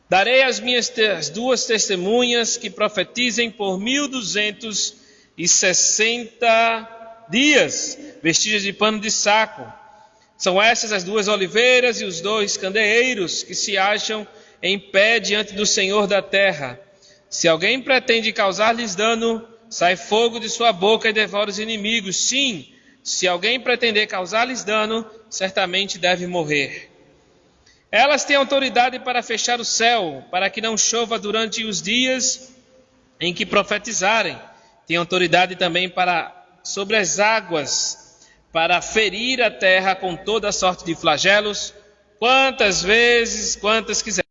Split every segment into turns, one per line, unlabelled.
Darei as duas testemunhas que profetizem por 1260 dias, vestidas de pano de saco. São essas as duas oliveiras e os dois candeeiros que se acham em pé diante do Senhor da terra. Se alguém pretende causar-lhes dano, sai fogo de sua boca e devora os inimigos. Sim, se alguém pretender causar-lhes dano, certamente deve morrer. Elas têm autoridade para fechar o céu, para que não chova durante os dias em que profetizarem. Têm autoridade também sobre as águas, para ferir a terra com toda sorte de flagelos, quantas quiserem.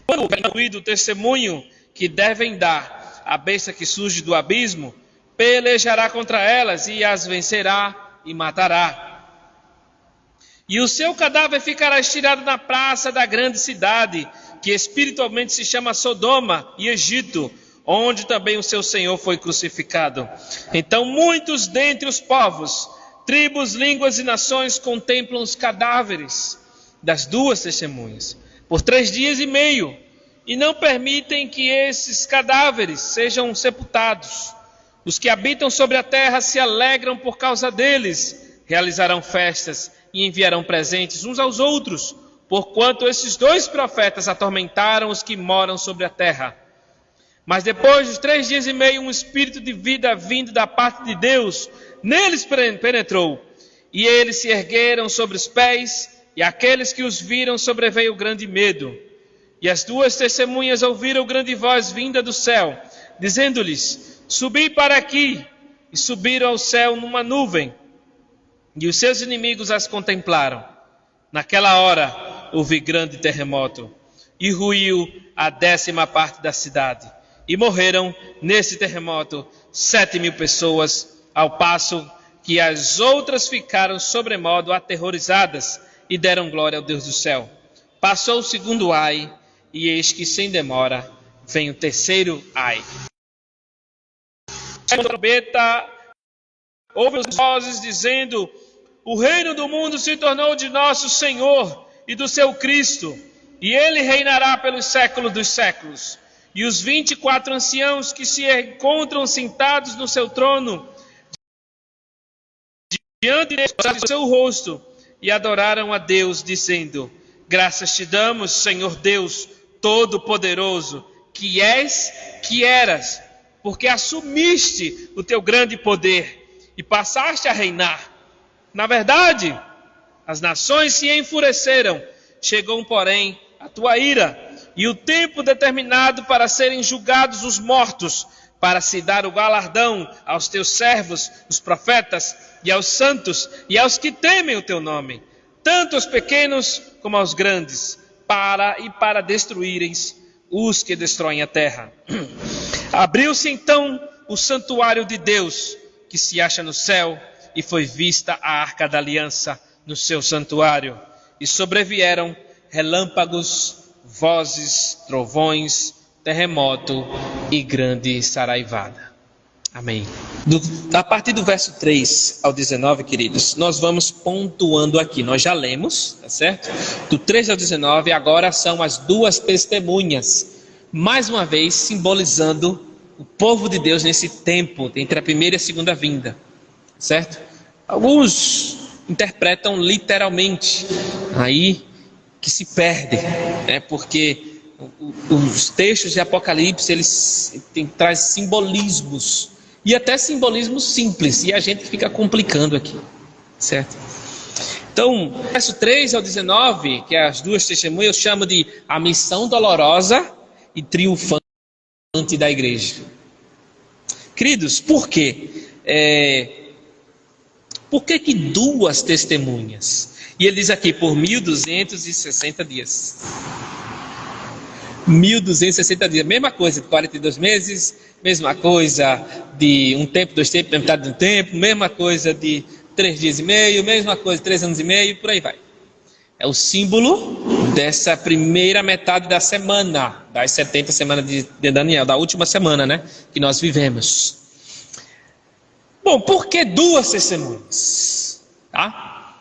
Quando houver concluído o testemunho que devem dar à besta que surge do abismo, pelejará contra elas e as vencerá e matará. E o seu cadáver ficará estirado na praça da grande cidade, que espiritualmente se chama Sodoma e Egito, onde também o seu Senhor foi crucificado. Então muitos dentre os povos, tribos, línguas e nações contemplam os cadáveres das duas testemunhas por 3 dias e meio, e não permitem que esses cadáveres sejam sepultados. Os que habitam sobre a terra se alegram por causa deles, realizarão festas e enviarão presentes uns aos outros, porquanto esses 2 profetas atormentaram os que moram sobre a terra. Mas depois dos 3 dias e meio, um espírito de vida vindo da parte de Deus neles penetrou, e eles se ergueram sobre os pés, e aqueles que os viram sobreveio grande medo. E as duas testemunhas ouviram grande voz vinda do céu, dizendo-lhes: subi para aqui. E subiram ao céu numa nuvem, e os seus inimigos as contemplaram. Naquela hora houve grande terremoto, e ruiu a 10ª parte da cidade. E morreram nesse terremoto 7.000 pessoas, ao passo que as outras ficaram sobremodo aterrorizadas e deram glória ao Deus do céu. Passou o 2º ai, e eis que sem demora vem o 3º ai. A trombeta, ouve as vozes dizendo: o reino do mundo se tornou de nosso Senhor e do seu Cristo, e ele reinará pelos séculos dos séculos. E os 24 anciãos que se encontram sentados no seu trono, diante do seu rosto, e adoraram a Deus, dizendo: graças te damos, Senhor Deus Todo-Poderoso, que és, que eras, porque assumiste o teu grande poder e passaste a reinar. Na verdade, as nações se enfureceram, chegou, porém, a tua ira, e o tempo determinado para serem julgados os mortos, para se dar o galardão aos teus servos, os profetas, e aos santos, e aos que temem o teu nome, tanto aos pequenos como aos grandes, para destruírem os que destroem a terra. Abriu-se então o santuário de Deus, que se acha no céu, e foi vista a arca da aliança no seu santuário, e sobrevieram relâmpagos, vozes, trovões, terremoto e grande saraivada. Amém. A partir do verso 3 ao 19, queridos, nós vamos pontuando aqui. Nós já lemos, tá certo? Do 3 ao 19, agora são as duas testemunhas, mais uma vez simbolizando o povo de Deus nesse tempo, entre a primeira e a segunda vinda, certo? Alguns interpretam literalmente, aí que se perde, porque os textos de Apocalipse, eles trazem simbolismos, e até simbolismos simples, e a gente fica complicando aqui, certo? Então, verso 3 ao 19, que é as duas testemunhas, eu chamo de a missão dolorosa e triunfante da igreja. Queridos, por quê? Por que duas testemunhas? E ele diz aqui, por 1260 dias. 1260 dias, mesma coisa de 42 meses, mesma coisa de um tempo, 2 tempos, metade de um tempo, mesma coisa de 3 dias e meio, mesma coisa de 3 anos e meio, por aí vai. É o símbolo dessa primeira metade da semana, das 70 semanas de Daniel, da última semana, que nós vivemos. Bom, por que duas testemunhas? Tá?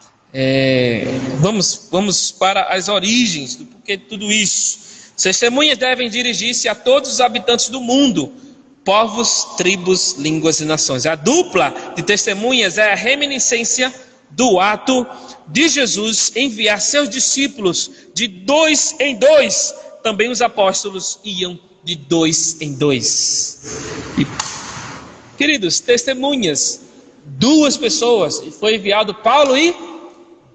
Vamos para as origens do porquê de tudo isso. As testemunhas devem dirigir-se a todos os habitantes do mundo, povos, tribos, línguas e nações. A dupla de testemunhas é a reminiscência do ato de Jesus enviar seus discípulos de 2 em 2. Também os apóstolos iam de 2 em 2. Queridos, testemunhas, 2 pessoas, e foi enviado Paulo e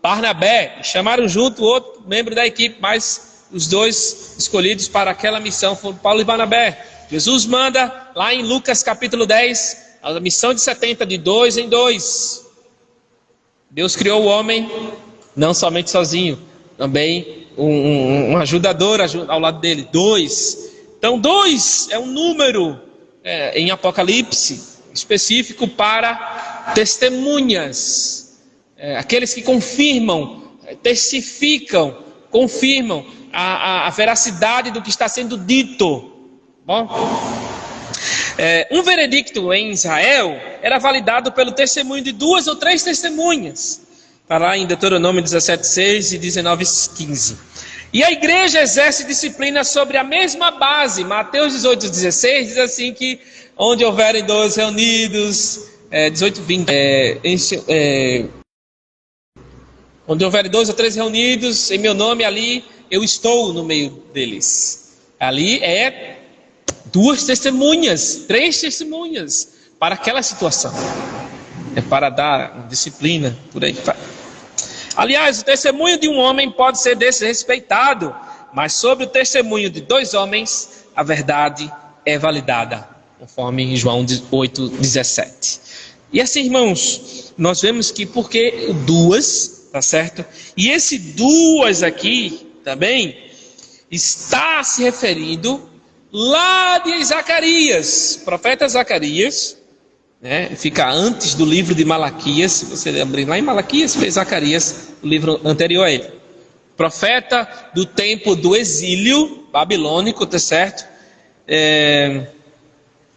Barnabé, chamaram junto outro membro da equipe, mas os 2 escolhidos para aquela missão foram Paulo e Barnabé. Jesus manda lá em Lucas capítulo 10, a missão de 70, de 2 em 2. Deus criou o homem não somente sozinho, também um ajudador ao lado dele, 2. Então 2 é um número em Apocalipse específico para testemunhas, aqueles que confirmam, testificam, confirmam a veracidade do que está sendo dito. Bom, um veredicto em Israel era validado pelo testemunho de 2 ou 3 testemunhas. Está lá em Deuteronômio 17:6 e 19:15. E a igreja exerce disciplina sobre a mesma base. Mateus 18:16 diz assim que onde houverem 2 reunidos, 18:20, onde houverem 2 ou 3 reunidos em meu nome, ali eu estou no meio deles. Ali 2 testemunhas, 3 testemunhas para aquela situação. É para dar disciplina, por aí. Aliás, o testemunho de um homem pode ser desrespeitado, mas sobre o testemunho de 2 homens, a verdade é validada, conforme João 8:17. E assim, irmãos, nós vemos que porque 2, tá certo? E esse 2 aqui também está se referindo lá de Zacarias, profeta Zacarias, né? Fica antes do livro de Malaquias. Se você abrir lá em Malaquias, fez Zacarias, o livro anterior a ele. Profeta do tempo do exílio babilônico, tá certo?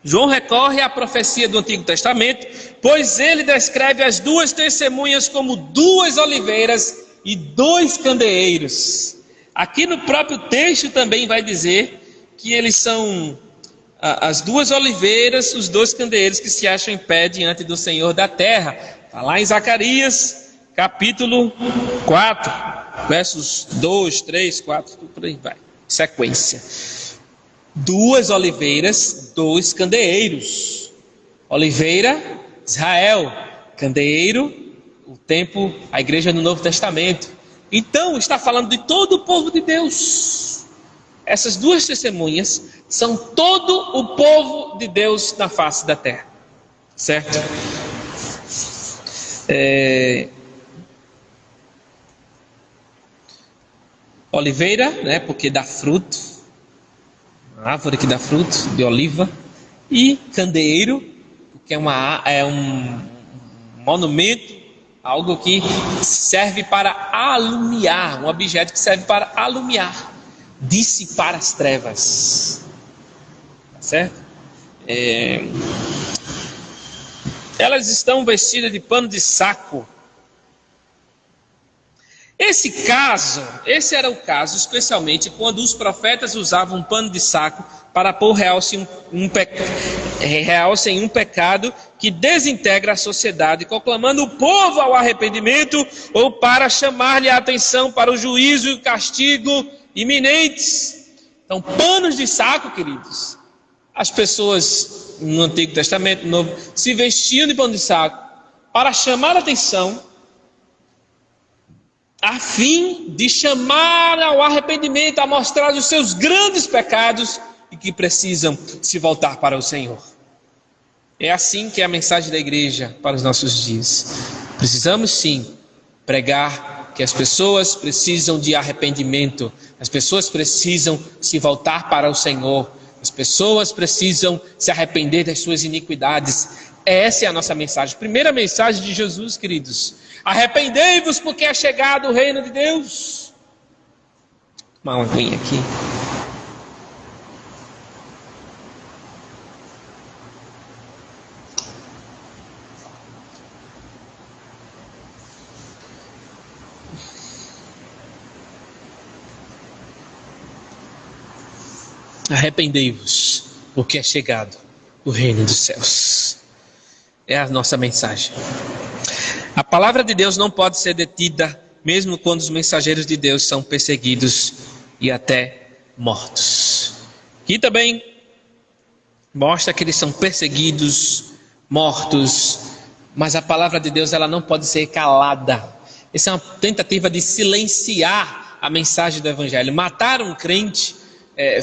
João recorre à profecia do Antigo Testamento, pois ele descreve as 2 testemunhas como 2 oliveiras e 2 candeeiros. Aqui no próprio texto também vai dizer que eles são as 2 oliveiras, os 2 candeeiros que se acham em pé diante do Senhor da terra. Está lá em Zacarias, capítulo 4, versos 2, 3, 4, tudo por aí vai. Sequência. 2 oliveiras, 2 candeeiros. Oliveira, Israel. Candeeiro, o templo, a igreja no Novo Testamento. Então, está falando de todo o povo de Deus. Essas 2 testemunhas são todo o povo de Deus na face da terra, certo? Oliveira, né, porque dá fruto, a árvore que dá fruto, de oliva. E candeeiro, porque é um monumento, algo que serve para alumiar, um objeto que serve para alumiar, dissipar as trevas, tá certo? Elas estão vestidas de pano de saco. Esse era o caso, especialmente quando os profetas usavam um pano de saco para pôr realce em um pecado que desintegra a sociedade, conclamando o povo ao arrependimento, ou para chamar-lhe a atenção para o juízo e o castigo iminentes. Então, panos de saco, queridos. As pessoas no Antigo Testamento, no Novo, se vestiam de pano de saco para chamar a atenção, a fim de chamar ao arrependimento, a mostrar os seus grandes pecados e que precisam se voltar para o Senhor. É assim que é a mensagem da igreja para os nossos dias. Precisamos sim pregar que as pessoas precisam de arrependimento, as pessoas precisam se voltar para o Senhor, as pessoas precisam se arrepender das suas iniquidades. Essa é a nossa mensagem. Primeira mensagem de Jesus, queridos. Arrependei-vos, porque é chegado o reino de Deus. Tomar uma aguinha aqui. Arrependei-vos, porque é chegado o reino dos céus. É a nossa mensagem. A palavra de Deus não pode ser detida, mesmo quando os mensageiros de Deus são perseguidos e até mortos. Aqui também mostra que eles são perseguidos, mortos, mas a palavra de Deus ela não pode ser calada. Essa é uma tentativa de silenciar a mensagem do evangelho. Matar um crente,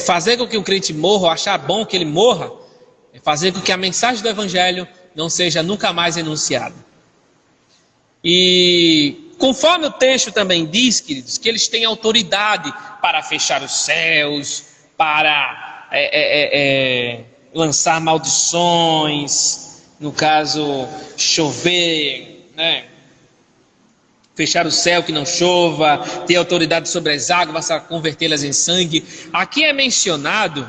fazer com que o crente morra, ou achar bom que ele morra, fazer com que a mensagem do evangelho não seja nunca mais enunciada. E conforme o texto também diz, queridos, que eles têm autoridade para fechar os céus, para lançar maldições, no caso chover, né? Fechar o céu que não chova, ter autoridade sobre as águas para convertê-las em sangue. Aqui é mencionado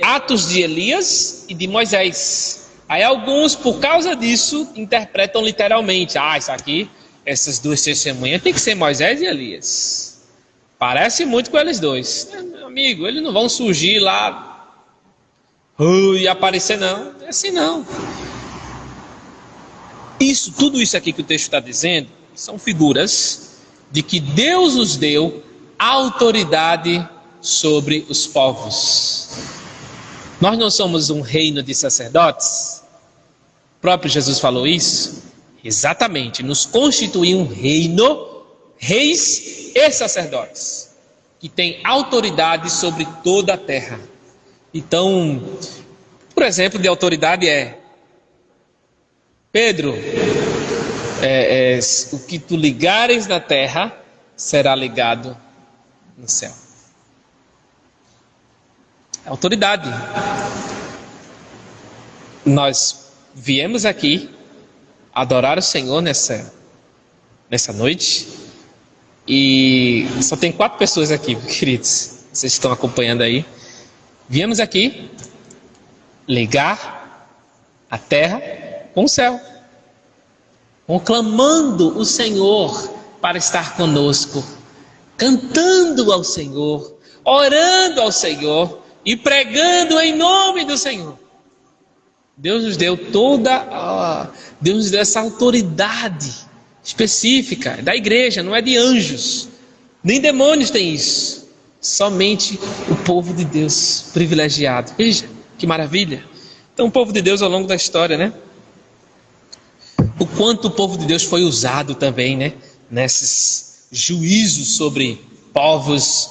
Atos de Elias e de Moisés. Aí alguns, por causa disso, interpretam literalmente. Isso aqui, essas duas testemunhas, tem que ser Moisés e Elias. Parece muito com eles dois. Meu amigo, eles não vão surgir lá e aparecer não. É assim não. Tudo isso aqui que o texto está dizendo, são figuras de que Deus nos deu autoridade sobre os povos. Nós não somos um reino de sacerdotes? O próprio Jesus falou isso. Exatamente, nos constitui um reino, reis e sacerdotes, que tem autoridade sobre toda a terra. Então, por exemplo, de autoridade Pedro, o que tu ligares na terra será ligado no céu. Autoridade. Nós viemos aqui adorar o Senhor nessa noite e só tem 4 pessoas aqui, queridos. Vocês estão acompanhando aí. Viemos aqui ligar a terra com o céu, conclamando o Senhor para estar conosco, cantando ao Senhor, orando ao Senhor e pregando em nome do Senhor. Deus nos deu Deus nos deu essa autoridade específica da igreja, não é de anjos, nem demônios têm isso, somente o povo de Deus privilegiado. Veja que maravilha. Então o povo de Deus ao longo da história, né? O quanto o povo de Deus foi usado também, né? Nesses juízos sobre povos,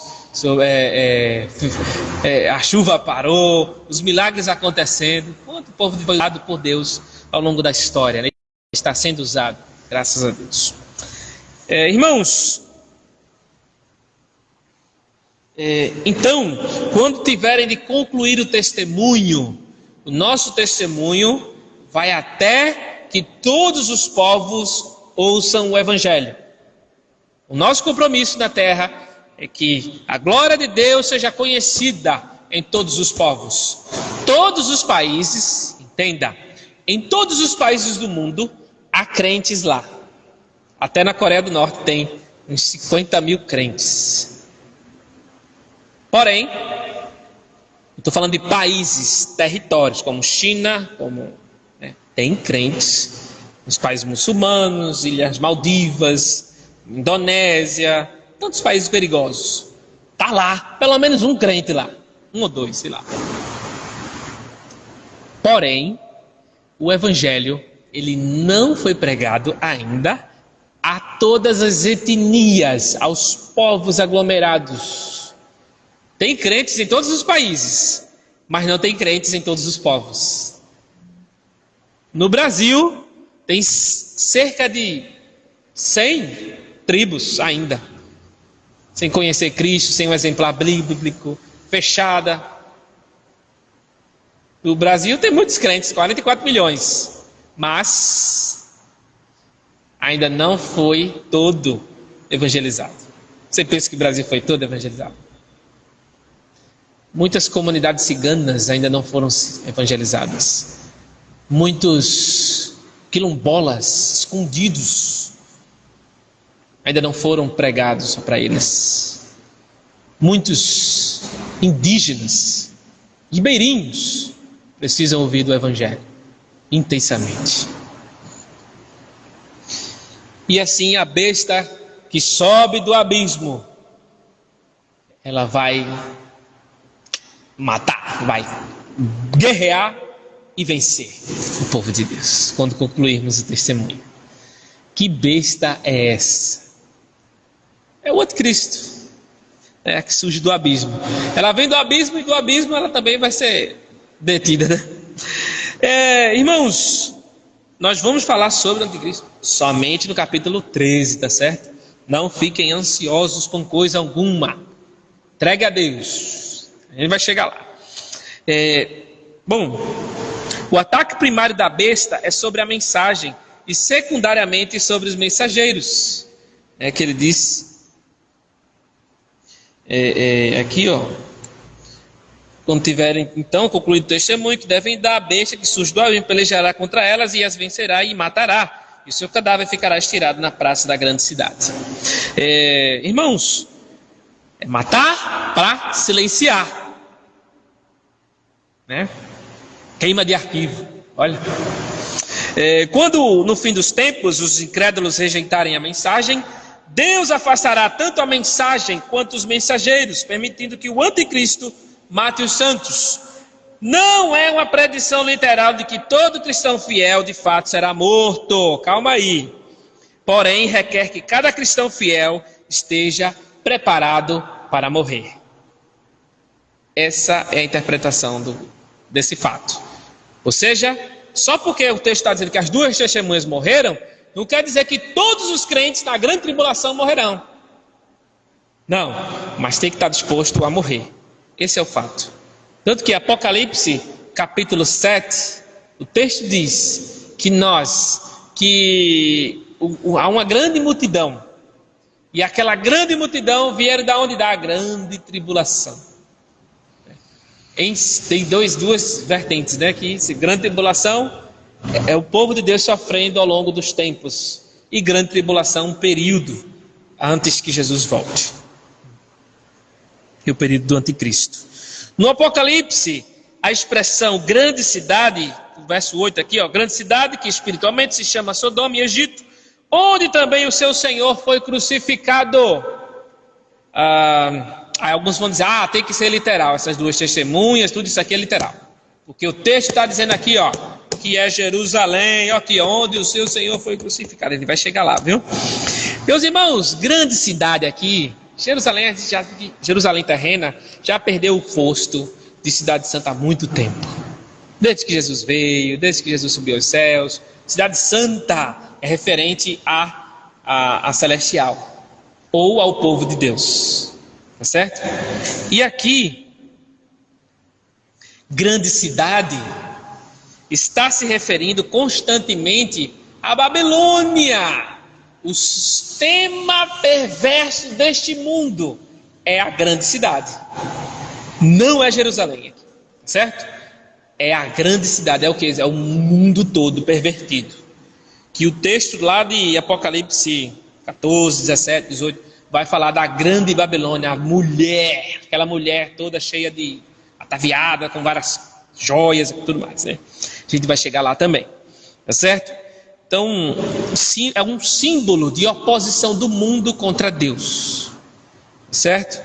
a chuva parou, os milagres acontecendo. Quanto o povo foi usado por Deus ao longo da história, né? Está sendo usado, graças a Deus. Irmãos, então, quando tiverem de concluir o testemunho, o nosso testemunho vai até que todos os povos ouçam o evangelho. O nosso compromisso na terra é que a glória de Deus seja conhecida em todos os povos. Todos os países, entenda, em todos os países do mundo há crentes lá. Até na Coreia do Norte tem uns 50 mil crentes. Porém, estou falando de países, territórios, como China, tem crentes nos países muçulmanos, Ilhas Maldivas, Indonésia, tantos países perigosos. Está lá, pelo menos um crente lá, 1 ou 2, sei lá. Porém, o evangelho, ele não foi pregado ainda a todas as etnias, aos povos aglomerados. Tem crentes em todos os países, mas não tem crentes em todos os povos. No Brasil, tem cerca de 100 tribos ainda, sem conhecer Cristo, sem um exemplar bíblico, fechada. No Brasil tem muitos crentes, 44 milhões, mas ainda não foi todo evangelizado. Você pensa que o Brasil foi todo evangelizado? Muitas comunidades ciganas ainda não foram evangelizadas. Muitos quilombolas escondidos ainda não foram pregados para eles.
Muitos indígenas, ribeirinhos, precisam ouvir do Evangelho intensamente. E assim a besta que sobe do abismo, ela vai matar, vai guerrear e vencer o povo de Deus, quando concluirmos o testemunho. Que besta é essa? É o anticristo, que surge do abismo. Ela vem do abismo e do abismo ela também vai ser detida, né? Irmãos, nós vamos falar sobre o anticristo somente no capítulo 13, tá certo? Não fiquem ansiosos com coisa alguma. Entregue a Deus. A gente vai chegar lá. Bom, o ataque primário da besta é sobre a mensagem e secundariamente sobre os mensageiros. Que ele diz aqui, quando tiverem então concluído o testemunho, que devem dar a besta que surge do abismo, pelejará contra elas e as vencerá e matará. E o seu cadáver ficará estirado na praça da grande cidade. Irmãos, é matar para silenciar, né? Queima de arquivo. Olha, quando no fim dos tempos os incrédulos rejeitarem a mensagem, Deus afastará tanto a mensagem quanto os mensageiros, permitindo que o anticristo mate os santos. Não é uma predição literal de que todo cristão fiel de fato será morto. Calma aí. Porém, requer que cada cristão fiel esteja preparado para morrer. Essa é a interpretação desse fato. Ou seja, só porque o texto está dizendo que as duas testemunhas morreram, não quer dizer que todos os crentes na grande tribulação morrerão. Não, mas tem que estar disposto a morrer. Esse é o fato. Tanto que Apocalipse, capítulo 7, o texto diz que há uma grande multidão. E aquela grande multidão vieram da onde? Da grande tribulação. Tem duas vertentes, né? Que grande tribulação é o povo de Deus sofrendo ao longo dos tempos. E grande tribulação, um período antes que Jesus volte. E o período do anticristo. No Apocalipse, a expressão grande cidade, verso 8 aqui, grande cidade, que espiritualmente se chama Sodoma e Egito, onde também o seu Senhor foi crucificado. Alguns vão dizer, tem que ser literal, essas duas testemunhas, tudo isso aqui é literal. Porque o texto está dizendo aqui, que é Jerusalém, aqui onde o seu Senhor foi crucificado. Ele vai chegar lá, viu? Meus irmãos, grande cidade aqui, Jerusalém terrena, já perdeu o posto de cidade santa há muito tempo. Desde que Jesus veio, desde que Jesus subiu aos céus. Cidade santa é referente a celestial, ou ao povo de Deus. Tá certo? E aqui, grande cidade está se referindo constantemente à Babilônia. O sistema perverso deste mundo é a grande cidade. Não é Jerusalém aqui, certo? É a grande cidade, é o que? É o mundo todo pervertido. Que o texto lá de Apocalipse 14, 17, 18 vai falar da grande Babilônia, a mulher, aquela mulher toda cheia de ataviada, com várias joias e tudo mais, né? A gente vai chegar lá também, tá certo? Então, é um símbolo de oposição do mundo contra Deus, certo?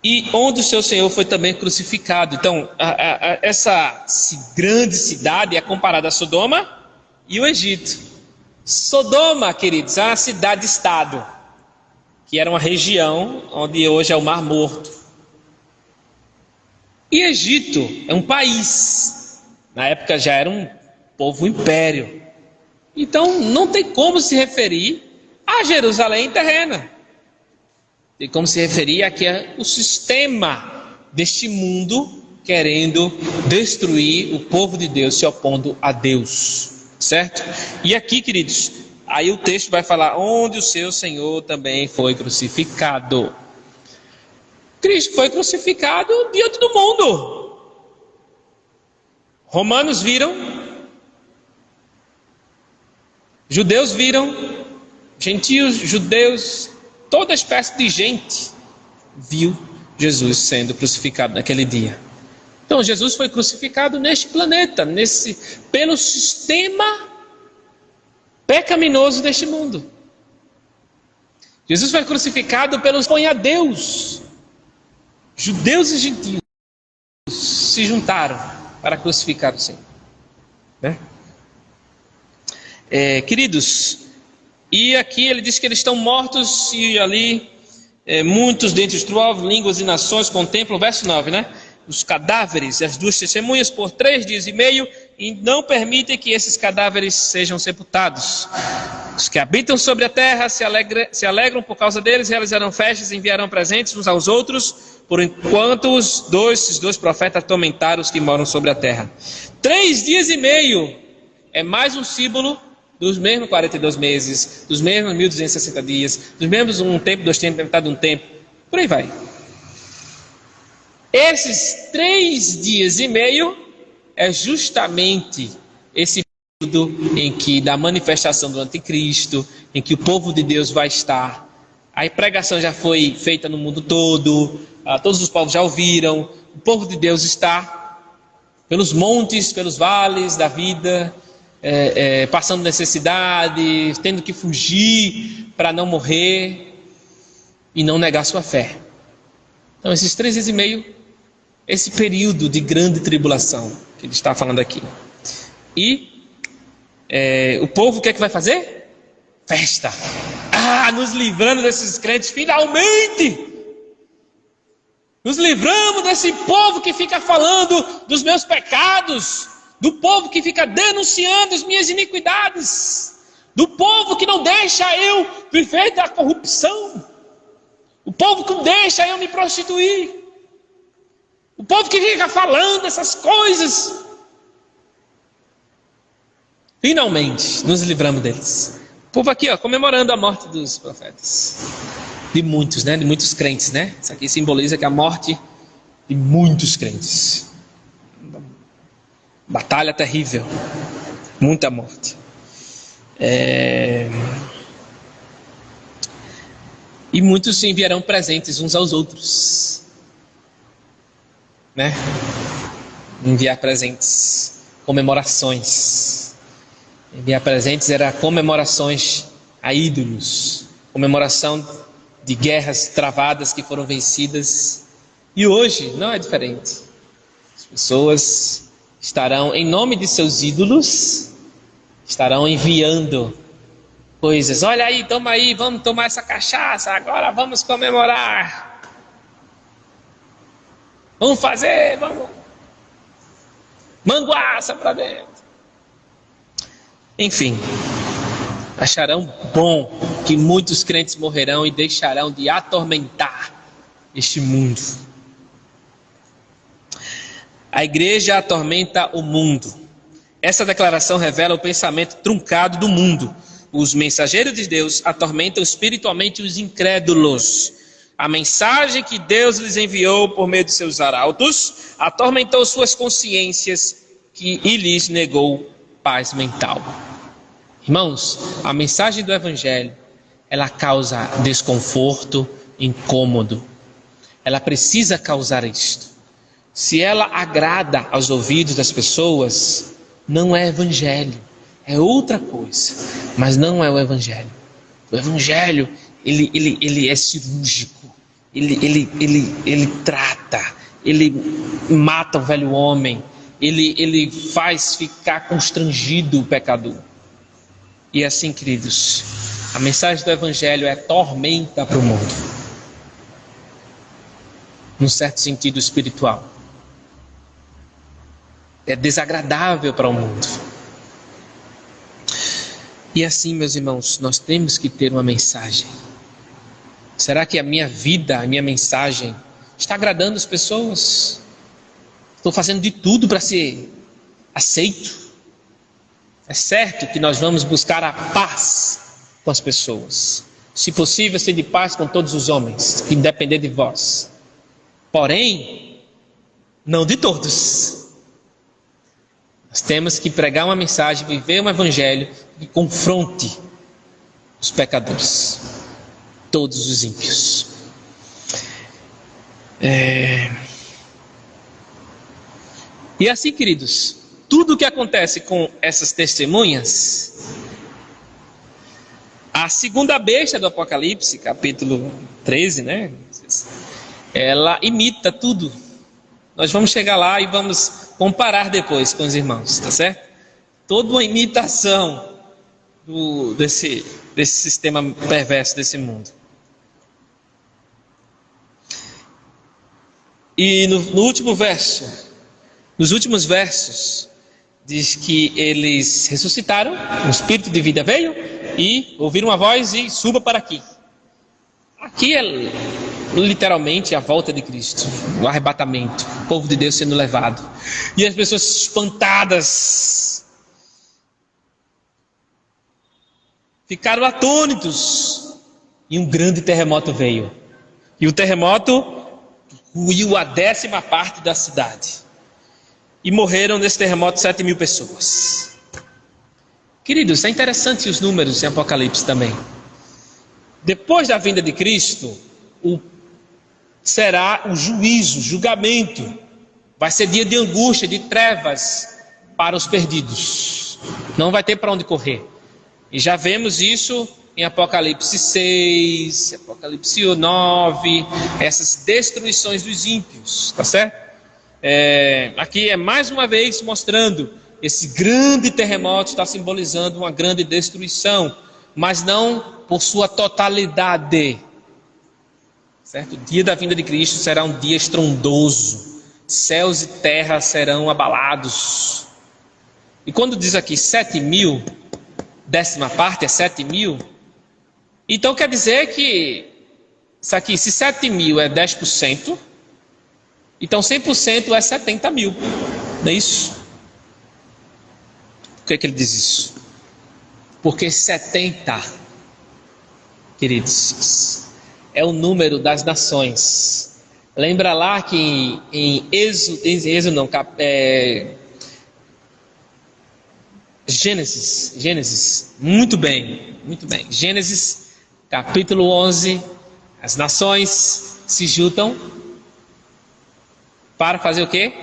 E onde o seu Senhor foi também crucificado. Então, essa grande cidade é comparada a Sodoma e o Egito. Sodoma, queridos, é uma cidade-estado, que era uma região onde hoje é o Mar Morto. E Egito é um país. Na época já era um povo império. Então não tem como se referir a Jerusalém terrena. Tem como se referir a que é o sistema deste mundo querendo destruir o povo de Deus, se opondo a Deus. Certo? E aqui, queridos, aí o texto vai falar onde o seu Senhor também foi crucificado. Cristo foi crucificado diante do mundo. Romanos viram, judeus viram, Gentios, judeus, toda espécie de gente viu Jesus sendo crucificado naquele dia. Então Jesus foi crucificado neste planeta, pelo sistema pecaminoso deste mundo. Jesus foi crucificado pelos que a Deus. Judeus e gentios se juntaram para crucificar o Senhor, né? Queridos, e aqui ele diz que eles estão mortos, e ali muitos dentre os 9 línguas e nações contemplam, verso 9, né? Os cadáveres e as 2 testemunhas por 3 dias e meio, e não permitem que esses cadáveres sejam sepultados. Os que habitam sobre a terra se alegram por causa deles, realizarão festas e enviarão presentes uns aos outros, por enquanto esses dois profetas atormentaram os que moram sobre a terra. 3 dias e meio é mais um símbolo dos mesmos 42 meses, dos mesmos 1260 dias, dos mesmos um tempo, 2 tempos, metade de um tempo, por aí vai. Esses 3 dias e meio é justamente esse período em que, da manifestação do anticristo, em que o povo de Deus vai estar. A pregação já foi feita no mundo todo, todos os povos já ouviram. O povo de Deus está pelos montes, pelos vales da vida, passando necessidade, tendo que fugir para não morrer e não negar sua fé. Então esses 3 dias e meio, esse período de grande tribulação que ele está falando aqui. E o povo o que é que vai fazer? Festa. Nos livrando desses crentes, finalmente! Nos livramos desse povo que fica falando dos meus pecados, do povo que fica denunciando as minhas iniquidades, do povo que não deixa eu viver da corrupção, o povo que não deixa eu me prostituir, o povo que fica falando essas coisas. Finalmente nos livramos deles. O povo aqui, comemorando a morte dos profetas. De muitos, né? De muitos crentes, né? Isso aqui simboliza que a morte de muitos crentes. Batalha terrível. Muita morte. E muitos enviarão presentes uns aos outros, né? Enviar presentes, comemorações. Enviar presentes era comemorações a ídolos, comemoração de guerras travadas que foram vencidas. E hoje não é diferente. As pessoas estarão, em nome de seus ídolos, estarão enviando coisas. Olha aí, toma aí, vamos tomar essa cachaça, agora vamos comemorar. Vamos fazer, vamos. Manguaça para dentro. Enfim, acharão bom que muitos crentes morrerão e deixarão de atormentar este mundo. A igreja atormenta o mundo. Essa declaração revela o pensamento truncado do mundo. Os mensageiros de Deus atormentam espiritualmente os incrédulos. A mensagem que Deus lhes enviou por meio de seus arautos atormentou suas consciências e lhes negou paz mental. Irmãos, a mensagem do Evangelho, ela causa desconforto, incômodo. Ela precisa causar isto. Se ela agrada aos ouvidos das pessoas, não é Evangelho, é outra coisa, mas não é o Evangelho. O Evangelho, ele é cirúrgico, ele trata, ele mata o velho homem, ele faz ficar constrangido o pecador. E assim, queridos, a mensagem do Evangelho é tormenta para o mundo, num certo sentido espiritual. É desagradável para o mundo. E assim, meus irmãos, nós temos que ter uma mensagem. Será que a minha vida, a minha mensagem está agradando as pessoas? Estou fazendo de tudo para ser aceito? É certo que nós vamos buscar a paz com as pessoas. Se possível, ser de paz com todos os homens, que depender de vós. Porém, não de todos. Nós temos que pregar uma mensagem, viver um evangelho que confronte os pecadores, todos os ímpios. E assim, queridos, tudo o que acontece com essas testemunhas, a segunda besta do Apocalipse, capítulo 13, né? Ela imita tudo. Nós vamos chegar lá e vamos comparar depois com os irmãos, tá certo? Toda uma imitação desse sistema perverso desse mundo. E no último verso, nos últimos versos, diz que eles ressuscitaram, o Espírito de vida veio e ouviram uma voz e suba para aqui. Aqui é literalmente a volta de Cristo, o arrebatamento, o povo de Deus sendo levado. E as pessoas espantadas ficaram atônitos e um grande terremoto veio. E o terremoto ruiu a 10ª parte da cidade. E morreram nesse terremoto 7.000 pessoas. Queridos, é interessante os números em Apocalipse também. Depois da vinda de Cristo, será o juízo, julgamento. Vai ser dia de angústia, de trevas para os perdidos. Não vai ter para onde correr. E já vemos isso em Apocalipse 6, Apocalipse 9, essas destruições dos ímpios, tá certo? Aqui é mais uma vez mostrando esse grande terremoto está simbolizando uma grande destruição, mas não por sua totalidade, certo? O dia da vinda de Cristo será um dia estrondoso, céus e terra serão abalados. E quando diz aqui 7.000, 10ª parte é 7.000, então quer dizer que isso aqui, se 7.000 é 10%, então 100% é 70.000, não é isso? Por que ele diz isso? Porque 70, queridos, é o número das nações. Lembra lá que em Gênesis, muito bem, Gênesis capítulo 11, as nações se juntam para fazer o quê?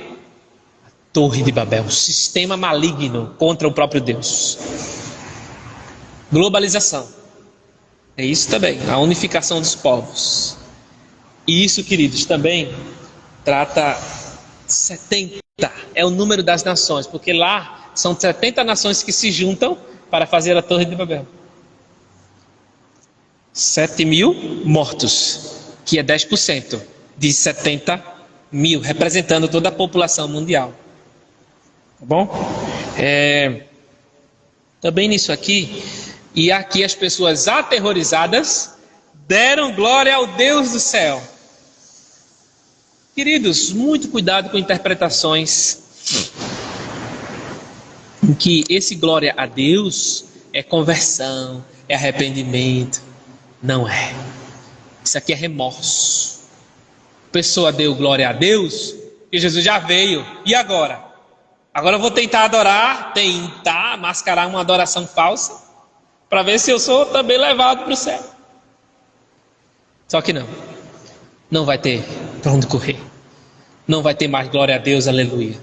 A Torre de Babel, um sistema maligno contra o próprio Deus. Globalização, é isso também, a unificação dos povos. E isso, queridos, também trata 70, é o número das nações, porque lá são 70 nações que se juntam para fazer a Torre de Babel. 7.000 mortos, que é 10% de 70.000, representando toda a população mundial. Tá bom? Também nisso aqui, e aqui as pessoas aterrorizadas deram glória ao Deus do céu. Queridos, muito cuidado com interpretações em que esse glória a Deus é conversão, é arrependimento. Não é. Isso aqui é remorso. A pessoa deu glória a Deus e Jesus já veio. E agora? Agora eu vou tentar mascarar uma adoração falsa para ver se eu sou também levado para o céu. Só que não vai ter para onde correr. Não vai ter mais glória a Deus, aleluia.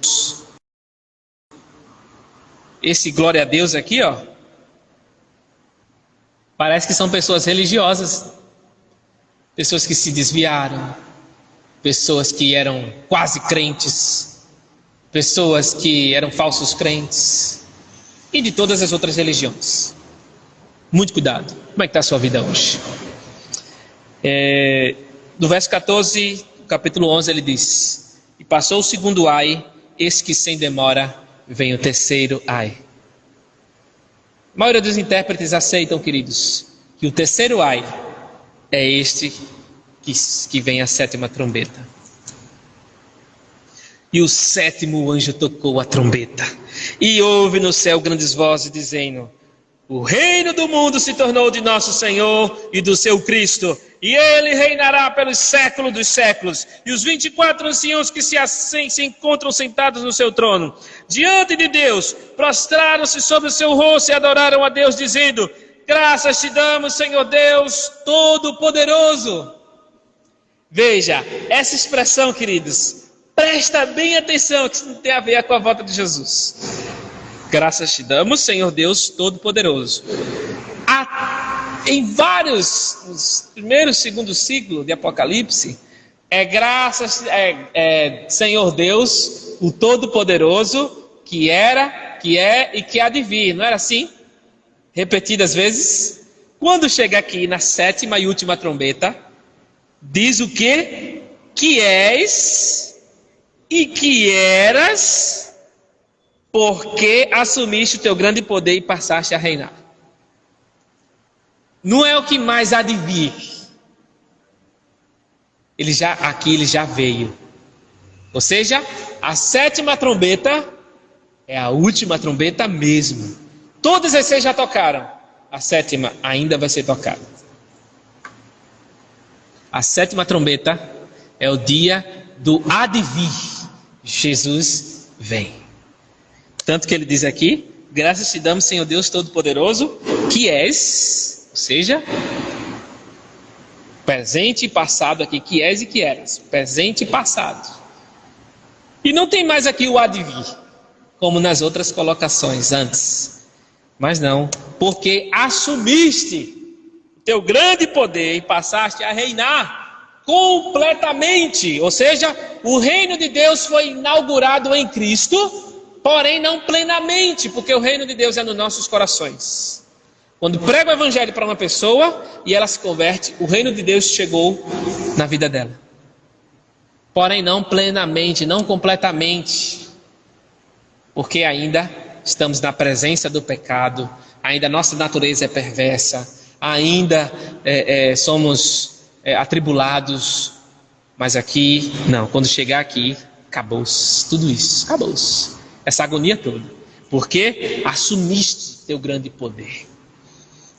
Esse glória a Deus aqui, ó, parece que são pessoas religiosas, pessoas que se desviaram, pessoas que eram quase crentes, pessoas que eram falsos crentes, e de todas as outras religiões. Muito cuidado. Como é que está a sua vida hoje? No verso 14, capítulo 11, ele diz: e passou o segundo ai, eis que sem demora vem o terceiro ai. A maioria dos intérpretes aceitam, queridos, que o terceiro ai é este que vem a 7ª trombeta. E o 7º anjo tocou a trombeta, e houve no céu grandes vozes dizendo: o reino do mundo se tornou de nosso Senhor e do seu Cristo, e ele reinará pelos séculos dos séculos. E os 24 anciãos que se encontram sentados no seu trono, diante de Deus, prostraram-se sobre o seu rosto e adoraram a Deus, dizendo: Graças te damos, Senhor Deus Todo-Poderoso. Veja, essa expressão, queridos, presta bem atenção, que isso não tem a ver com a volta de Jesus. Graças te damos, Senhor Deus Todo-Poderoso. Em vários, nos primeiros e segundo ciclo de Apocalipse, Senhor Deus, o Todo-Poderoso, que era, que é e que há de vir. Não era assim? Repetidas vezes. Quando chega aqui na 7ª e última trombeta, diz o quê? Que és e que eras, porque assumiste o teu grande poder e passaste a reinar. Não é o que mais há de vir. Aqui ele já veio. Ou seja, a 7ª trombeta é a última trombeta mesmo. Todas as 6 já tocaram. A 7ª ainda vai ser tocada. A 7ª trombeta é o dia do há de vir. Jesus vem. Tanto que ele diz aqui: graças te damos, Senhor Deus Todo-Poderoso, que és, ou seja, presente e passado aqui, que és e que eras, presente e passado. E não tem mais aqui o há de vir, como nas outras colocações antes. Mas não, porque assumiste o teu grande poder e passaste a reinar completamente. Ou seja, o reino de Deus foi inaugurado em Cristo, porém não plenamente, porque o reino de Deus é nos nossos corações. Quando prega o evangelho para uma pessoa e ela se converte, o reino de Deus chegou na vida dela. Porém não plenamente, não completamente, porque ainda estamos na presença do pecado, ainda nossa natureza é perversa, ainda somos atribulados, mas aqui, não, quando chegar aqui, acabou-se, tudo isso, acabou-se, essa agonia toda, porque assumiste teu grande poder.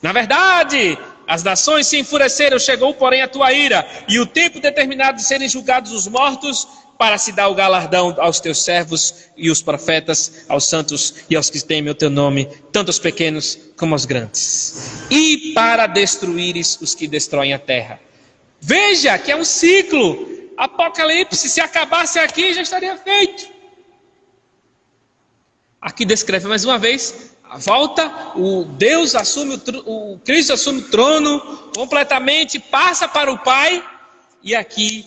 Na verdade, as nações se enfureceram, chegou porém a tua ira, e o tempo determinado de serem julgados os mortos, para se dar o galardão aos teus servos e os profetas, aos santos e aos que temem o teu nome, tanto os pequenos como os grandes, e para destruíres os que destroem a terra. Veja que é um ciclo. Apocalipse, se acabasse aqui, já estaria feito. Aqui descreve mais uma vez a volta, o Deus assume, o Cristo assume o trono completamente, passa para o Pai, e aqui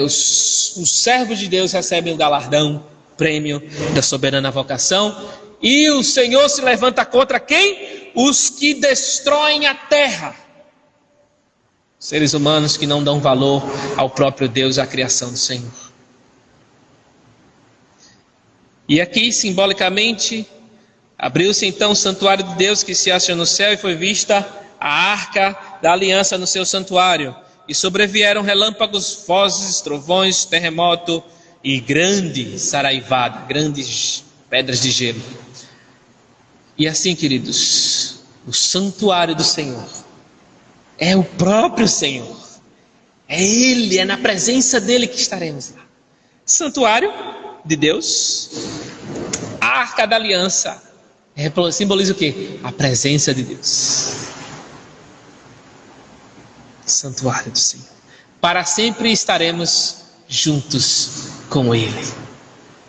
os servos de Deus recebem o galardão, prêmio da soberana vocação, e o Senhor se levanta contra quem? Os que destroem a terra. Seres humanos que não dão valor ao próprio Deus, à criação do Senhor. E aqui, simbolicamente, abriu-se então o santuário de Deus que se acha no céu, e foi vista a arca da aliança no seu santuário. E sobrevieram relâmpagos, vozes, trovões, terremoto e grande saraivada, grandes pedras de gelo. E assim, queridos, o santuário do Senhor é o próprio Senhor. É Ele, é na presença dEle que estaremos lá. Santuário de Deus, a arca da aliança, simboliza o quê? A presença de Deus. Santuário do Senhor. Para sempre estaremos juntos com Ele.